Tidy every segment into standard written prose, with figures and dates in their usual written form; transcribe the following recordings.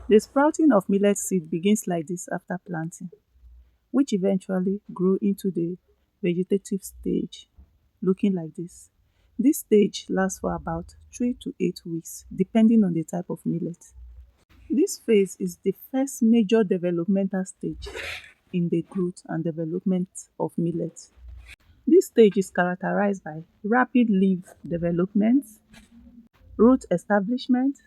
The sprouting of millet seed begins like this after planting, which eventually grow into the vegetative stage, looking like this. This stage lasts for about 3 to 8 weeks, depending on the type of millet. This phase is the first major developmental stage in the growth and development of millet. This stage is characterized by rapid leaf development, root establishment,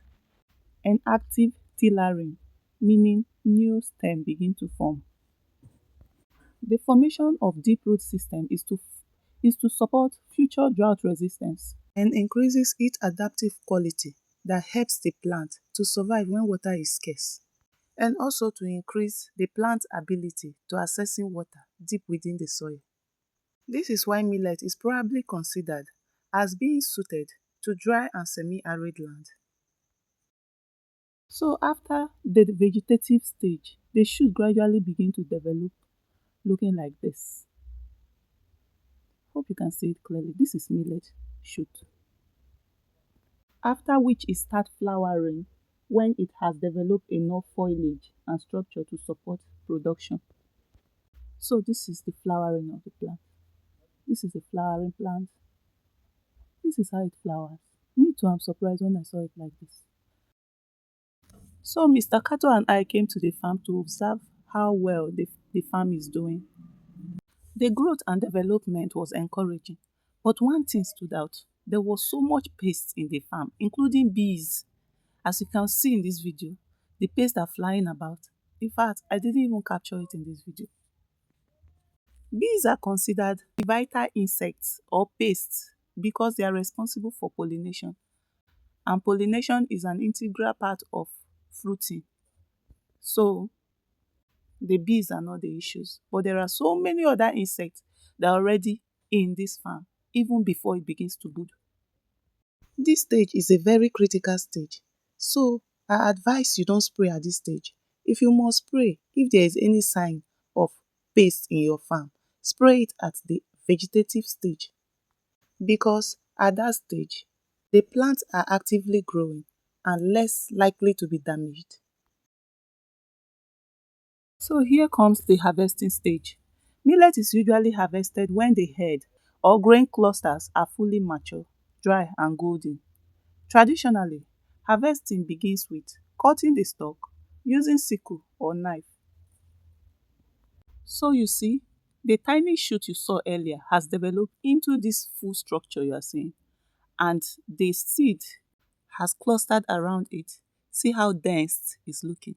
and active tillering, meaning new stem begin to form. The formation of deep root system is to support future drought resistance and increases its adaptive quality that helps the plant to survive when water is scarce, and also to increase the plant's ability to accessing water deep within the soil. This is why millet is probably considered as being suited to dry and semi-arid land. So after the vegetative stage, the shoot gradually begin to develop looking like this. Hope you can see it clearly. This is millet shoot. After which it starts flowering when it has developed enough foliage and structure to support production. So this is the flowering of the plant. This is a flowering plant. This is how it flowers. Me too, I'm surprised when I saw it like this. So Mr. Kato and I came to the farm to observe how well the farm is doing. The growth and development was encouraging, but one thing stood out. There was so much pest in the farm, including bees. As you can see in this video, the pests are flying about. In fact, I didn't even capture it in this video. Bees are considered vital insects or pests because they are responsible for pollination. And pollination is an integral part of fruiting. So, the bees are not the issues. But there are so many other insects that are already in this farm, even before it begins to bud. This stage is a very critical stage. So, I advise you don't spray at this stage. If you must spray, if there is any sign of pest in your farm, spray it at the vegetative stage. Because at that stage, the plants are actively growing and less likely to be damaged. So here comes the harvesting stage. Millet is usually harvested when the head or grain clusters are fully mature, dry and golden. Traditionally, harvesting begins with cutting the stalk using sickle or knife. So you see, the tiny shoot you saw earlier has developed into this full structure you are seeing, and the seed has clustered around it. See how dense it's looking.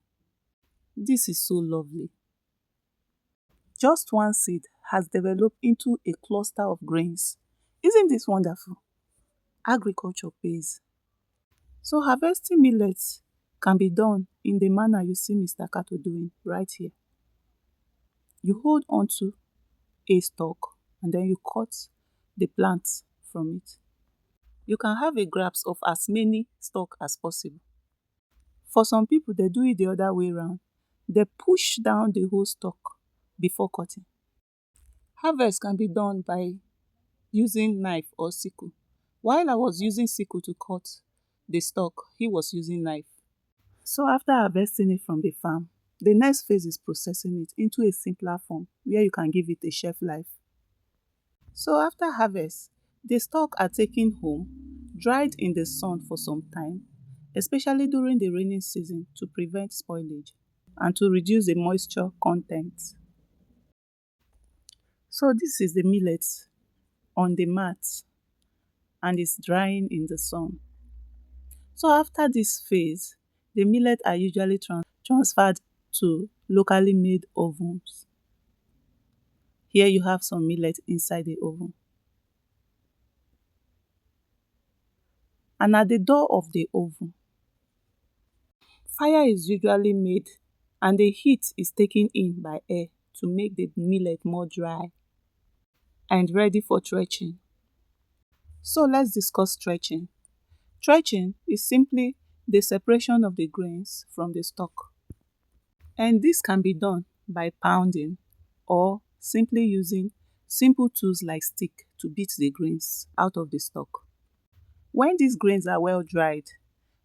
This is so lovely. Just one seed has developed into a cluster of grains. Isn't this wonderful? Agriculture pays. So harvesting millets can be done in the manner you see Mr. Kato doing right here. You hold onto a stalk and then you cut the plants from it. You can have a grasp of as many stalks as possible. For some people, they do it the other way around. They push down the whole stalk before cutting. Harvest can be done by using knife or sickle. While I was using sickle to cut the stalk, he was using knife. So after harvesting it from the farm, the next phase is processing it into a simpler form where you can give it a shelf life. So after harvest, the stalk are taken home, dried in the sun for some time, especially during the rainy season to prevent spoilage and to reduce the moisture content. So this is the millet on the mat and it's drying in the sun. So after this phase, the millet are usually transferred to locally made ovens. Here you have some millet inside the oven. And at the door of the oven, fire is usually made and the heat is taken in by air to make the millet more dry and ready for stretching. So let's discuss stretching. Stretching is simply the separation of the grains from the stalk. And this can be done by pounding or simply using simple tools like stick to beat the grains out of the stalk. When these grains are well dried,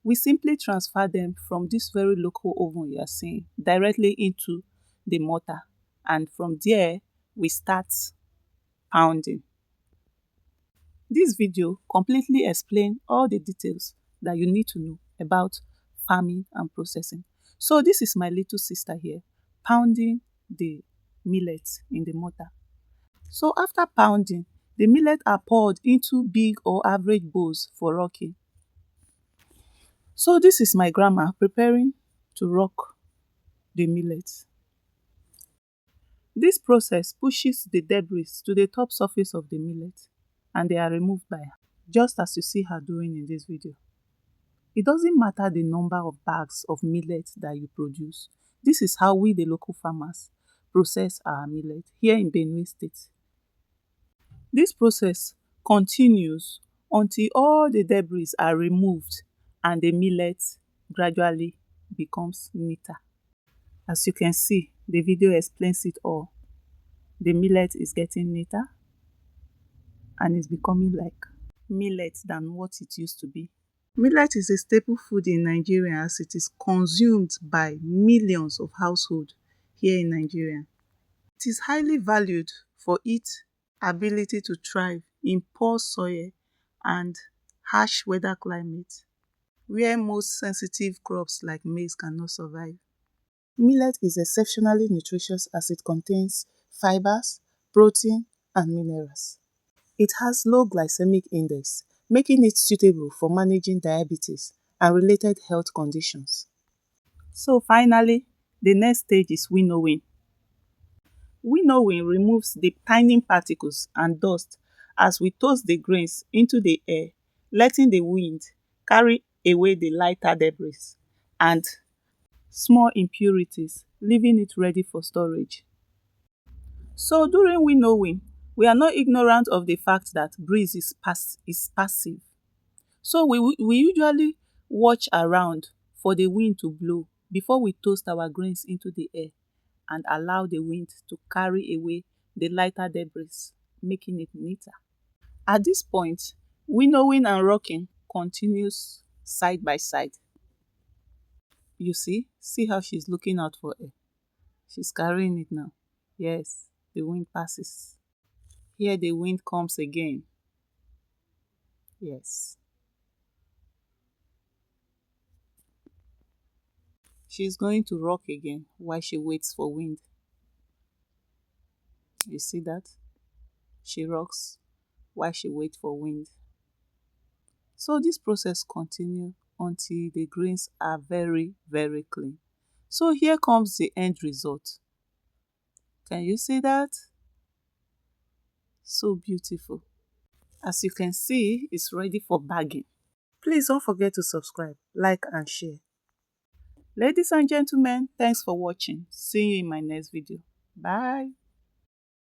We simply transfer them from this very local oven you are seeing directly into the mortar, and from there we start pounding. This video completely explains all the details that you need to know about farming and processing. So this is my little sister here pounding the millet in the mortar. So after pounding, the millet are poured into big or average bowls for rocking. So this is my grandma preparing to rock the millet. This process pushes the debris to the top surface of the millet and they are removed by her, just as you see her doing in this video. It doesn't matter the number of bags of millet that you produce. This is how we, the local farmers, process our millet here in Benue State. This process continues until all the debris are removed and the millet gradually becomes neater. As you can see, the video explains it all. The millet is getting neater and is becoming like millet than what it used to be. Millet is a staple food in Nigeria as it is consumed by millions of households here in Nigeria. It is highly valued for its ability to thrive in poor soil and harsh weather climate, where most sensitive crops like maize cannot survive. Millet is exceptionally nutritious as it contains fibers, protein, and minerals. It has low glycemic index, making it suitable for managing diabetes and related health conditions. So finally, the next stage is winnowing. Winnowing removes the tiny particles and dust as we toss the grains into the air, letting the wind carry away the lighter debris and small impurities, leaving it ready for storage. So during winnowing, we are not ignorant of the fact that breeze is passive. So we usually watch around for the wind to blow before we toast our grains into the air and allow the wind to carry away the lighter debris, making it neater. At this point, winnowing and rocking continues side by side. You see how she's looking out for air. She's carrying it now. Yes, the wind passes. Here the wind comes again. Yes. She's going to rock again while she waits for wind. You see that? She rocks while she waits for wind. So this process continues until the grains are very, very clean. So here comes the end result. Can you see that? So beautiful. As you can see, it's ready for bagging. Please don't forget to subscribe, like and share. Ladies and gentlemen, thanks for watching. See you in my next video. Bye.